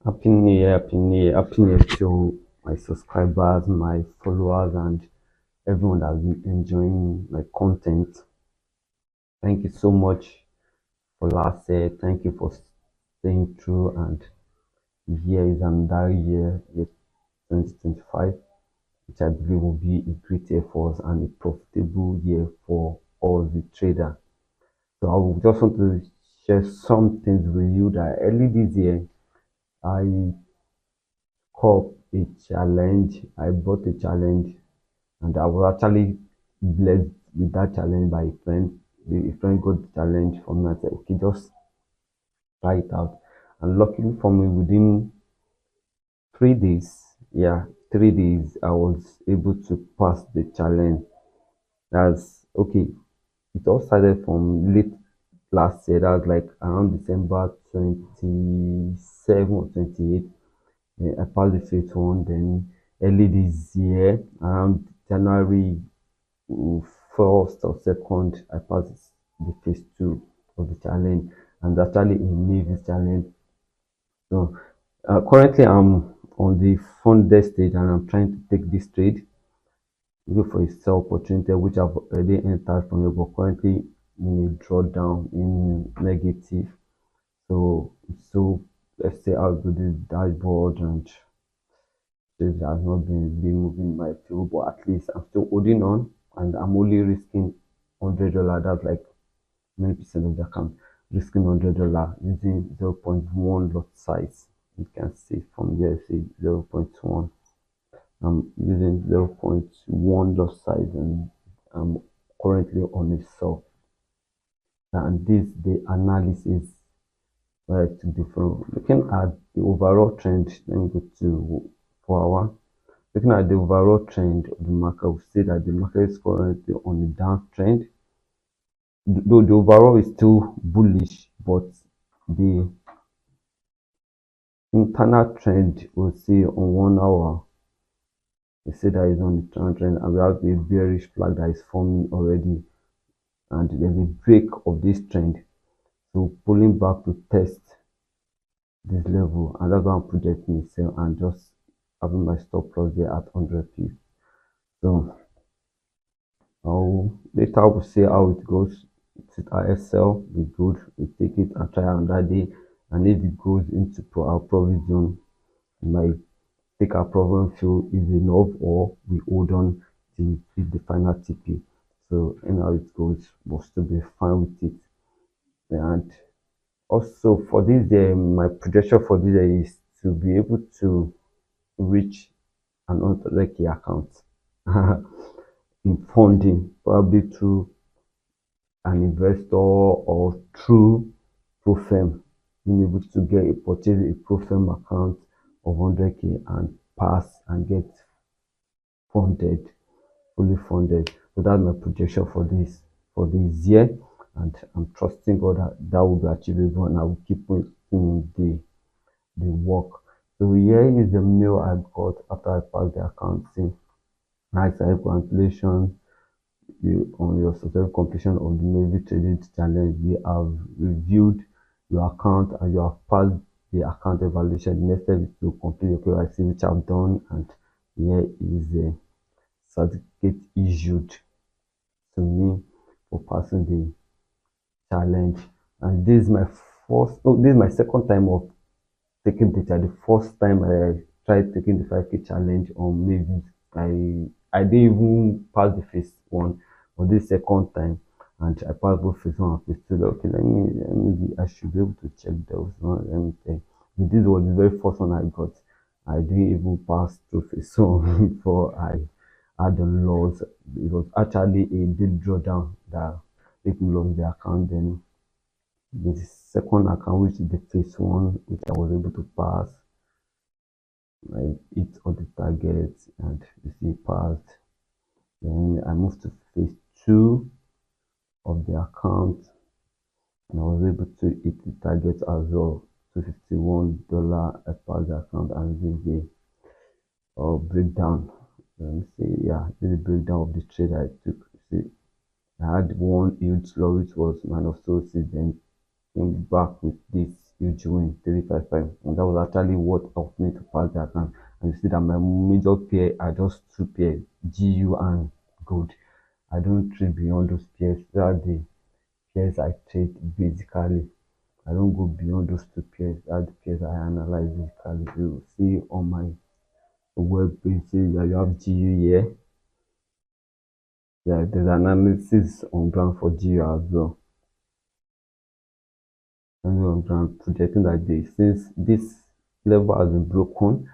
Happy New Year to my subscribers, my followers, and everyone that's been enjoying my content. Thank you so much for last year. Thank you for staying through, and here is another year 2025, which I believe will be a great year for us and a profitable year for all the traders. So I would just want to share some things with you that early this year I caught a challenge. I bought a challenge and I was actually blessed with that challenge by a friend. A friend got the challenge for me and said, okay, just try it out. And luckily for me, within 3 days, yeah, 3 days, I was able to pass the challenge. That's okay. It all started from late last year. That was like around December 27 or 28. I passed the phase one. Then early this year, around January 1st or second, I passed the phase two of the challenge, and actually in Maven challenge. So currently I'm on the funded stage and I'm trying to take this trade, look for a sell opportunity which I've already entered from here, but currently in a drawdown in negative. So let's say I'll do this dashboard and this has not been really moving my field, but at least I'm still holding on and I'm only risking $100. That's like many percent of the account, risking $100 using 0.1 lot size. You can see from here, see 0.1. I'm using 0.1 lot size and I'm currently on a sell. And this the analysis where it's different. Looking at the overall trend, let me go to 4 hour. Looking at the overall trend of the market, we see that the market is currently on a downtrend. Though the overall is still bullish, but the internal trend we'll see on 1 hour, we see that it's on the downtrend, and we have a bearish flag that is forming already, and there's a break of this trend. So pulling back to test this level, and that's why I'm projecting sell and just having my stop loss there at 100 pips. So later we'll see how it goes. It's our SL, we good, we take it and try another day. And if it goes into our profit zone, we might take our profit feel is enough, or we hold on till we hit the final TP. So anyhow it goes, we'll still be fine with it. And also for this year, my projection for this year is to be able to reach an unlucky account in funding, probably through an investor or through pro firm, being able to get a purchase a pro firm account of 100k and pass and get funded, fully funded. So that's my projection for this year, and I'm trusting God that that will be achievable, and I will keep putting in the work. So here is the mail I got after I passed the account. See, nice, congratulations on your successful completion of the Maven Trading Challenge. We have reviewed your account and you have passed the account evaluation. The next step is to complete your KYC, which I've done, and here is the certificate issued to me for passing the challenge. And this is my this is my second time of taking the challenge. The first time I tried taking the 5k challenge on Maven, I didn't even pass the phase one, but this second time, and I passed both phase one and phase two. Okay, I should be able to check those one. Let me think. This was the very first one I got. I didn't even pass through phase one before I had the loss. It was actually a deal drawdown that made me lose the account. Then the second account, which is the phase one, which I was able to pass. I hit all the targets and you see passed. Then I moved to phase two of the account and I was able to hit the target as well. $251. I passed the account, and this is the breakdown. Let me see, yeah, this is the breakdown of the trade I took. See, I had one huge low which was minus 206, then came back with this huge win 355, and that was actually what helped me to pass the account. And you see that my major pair are just two pairs, GU and gold. I don't trade beyond those pairs. They are the pairs I trade basically. I don't go beyond those two pairs. That's the pairs I analyze basically. You see on my web page that you have GU here. Yeah, there's analysis on ground for GU as well. And I'm projecting that day, since this level has been broken,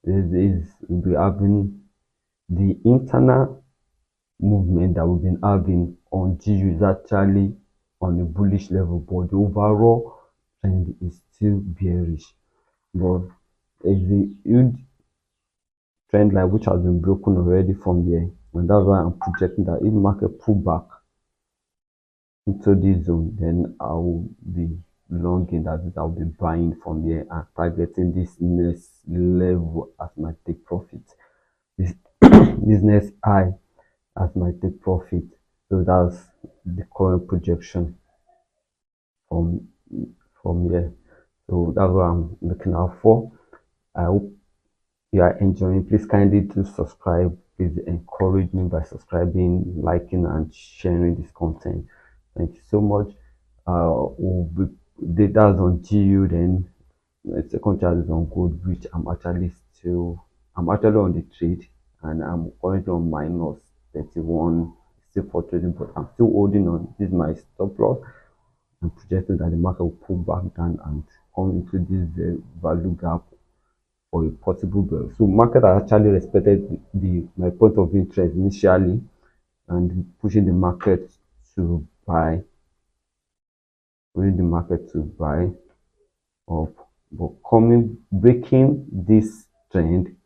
we'll be having the internal movement that we've been having on GU is actually on a bullish level, but the overall trend is still bearish. But there's a huge trend line which has been broken already from here, and that's why I'm projecting that if market pull back into this zone, then I will be longing, that is, I'll be buying from here and targeting this next level as my take profit. This this next high as my take profit. So that's the current projection from here. So that's what I'm looking out for. I hope you are enjoying. Please kindly do subscribe. Please encourage me by subscribing, liking, and sharing this content. Thank you so much. That's on GU. Then the second chart is on gold, which I'm actually on the trade, and I'm currently on minus 31, still for trading, but I'm still holding on. This is my stop loss. I'm projecting that the market will pull back down and come into this value gap or a possible bell. So market has actually respected my point of interest initially and pushing the market to buy, up, but breaking this trend,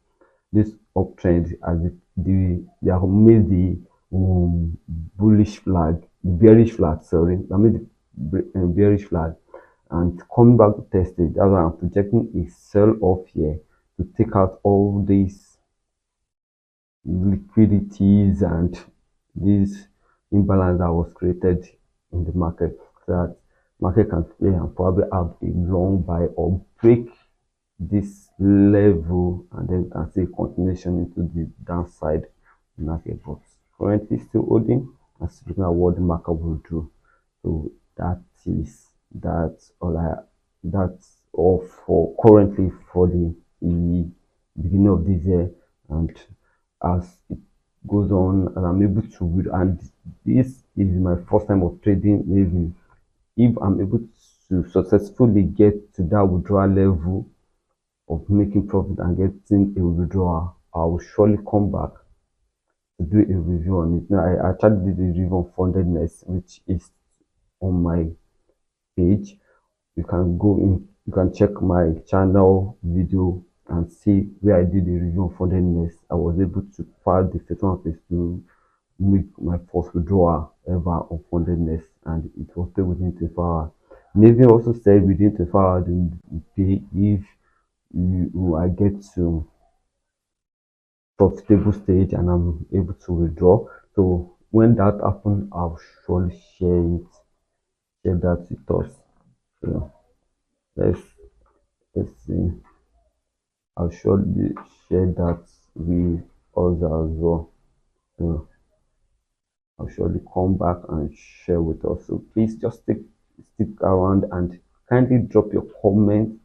this uptrend, as they have made the bullish flag, bearish flag, sorry, I made the bearish flag, and coming back to test it. That's why I'm projecting a sell off here to take out all these liquidities and this imbalance that was created in the market, so that market can play and probably have a long buy or break this level, and then you can see continuation into the downside market. But currently still holding and looking at what the market will do. So that's all for currently for the beginning of this year. And as it goes on, and I'm able to read, and this is my first time of trading, maybe if I'm able to successfully get to that withdrawal level of making profit and getting a withdrawal, I will surely come back to do a review on it. Now, I actually did a review on FundedNext, which is on my page. You can go in, you can check my channel video and see where I did a review on FundedNext. I was able to pass the first one to make my first withdrawal ever on FundedNext, and it was paid within 24 hours. Maven also said within 24 hours you pay if I get to profitable stage and I'm able to withdraw. So when that happens, I'll surely share that with us. So let's see. I'll surely share that with us as well. So I'll surely come back and share with us. So please just stick around and kindly drop your comment,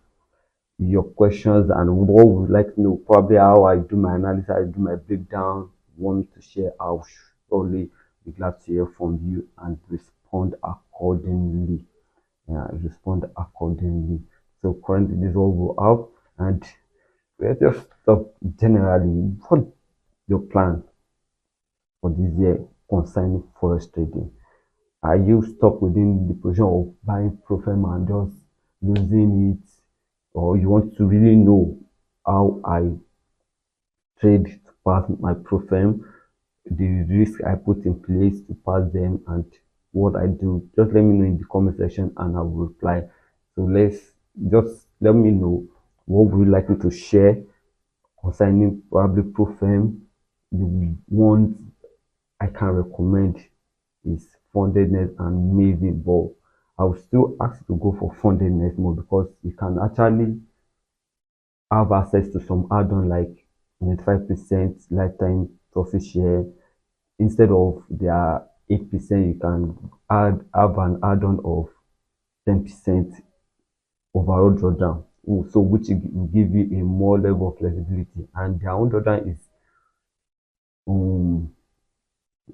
your questions, and what would like to know, probably how I do my analysis, I do my breakdown, want to share. I'll surely be glad to hear from you and respond accordingly. So currently this is all we have, and we're just generally what your plan for this year concerning forex trading. Are you stuck within the position of buying Profem and just losing it, or you want to really know how I trade to pass my Profem, the risk I put in place to pass them, and what I do? Just let me know in the comment section and I will reply. So just let me know what would you like me to share concerning probably Profem. The ones I can recommend is FundedNext and Maven, but I will still ask you to go for FundedNext mode because you can actually have access to some add-on like 95% lifetime profit share. Instead of their 8%, you can have an add-on of 10% overall drawdown. So which will give you a more level of flexibility. And their own drawdown is um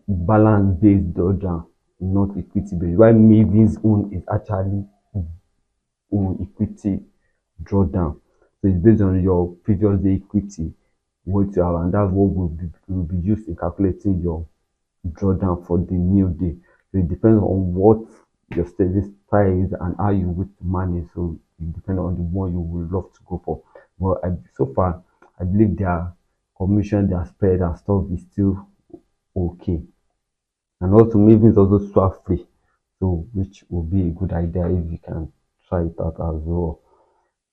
balance based drawdown, not equity based. While Maven's own is actually equity drawdown. So it's based on your previous day equity, what you have, and that's what will be used in calculating your drawdown for the new day. So it depends on what your steady style is and how you wish to manage. So it depends on the one you would love to go for. Well, so far, I believe their commission, their spread and stuff is still okay. And also maybe it's also swap free. So which will be a good idea if you can try it out as well.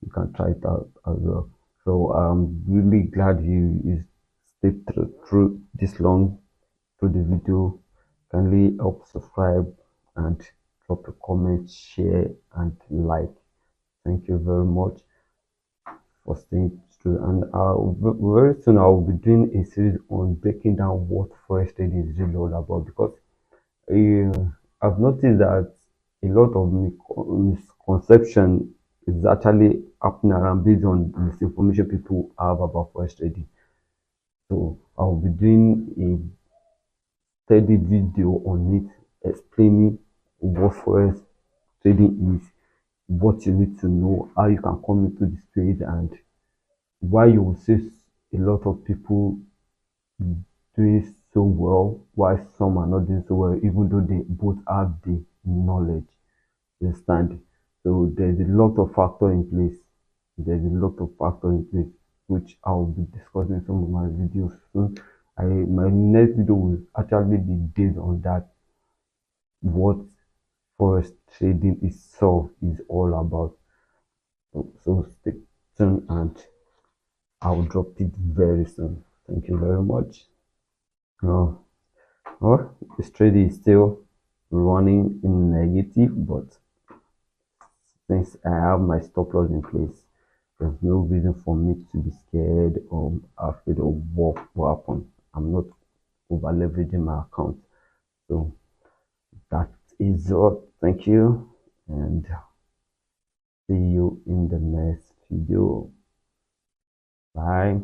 You can try it out as well. So I'm really glad you stayed through this long through the video. Kindly help subscribe and drop a comment, share and like. Thank you very much for staying through. And very soon I will be doing a series on breaking down what forex trading is really all about, because I've noticed that a lot of misconception is actually happening around based on misinformation people have about forex trading. So I'll be doing a steady video on it, explaining what forex trading is, what you need to know, how you can come into the space, and why you will see a lot of people doing so well, while some are not doing so well, even though they both have the knowledge. You understand? So there's a lot of factor in place. There's a lot of factor in place, which I'll be discussing in some of my videos soon. My next video will actually be based on that, what forex trading itself is all about. So stay tuned and I'll drop it very soon. Thank you very much. Oh, this trade is still running in negative, but since I have my stop loss in place, there's no reason for me to be scared or afraid of what will happen. I'm not over leveraging my account. So that is all. Thank you and see you in the next video. Bye.